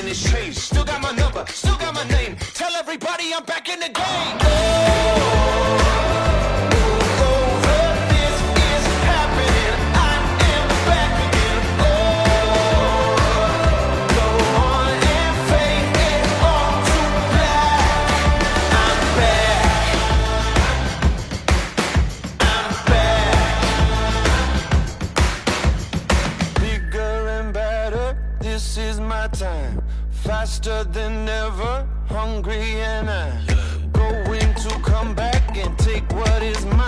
has changed. Still got my number, still got my name. Tell everybody I'm back in the game. Oh, this is happening. I am back again. Oh, go on and fade it all to black. I'm back. I'm back. Bigger and better, this is my time. Faster than ever, hungry and I'm going to come back and take what is mine.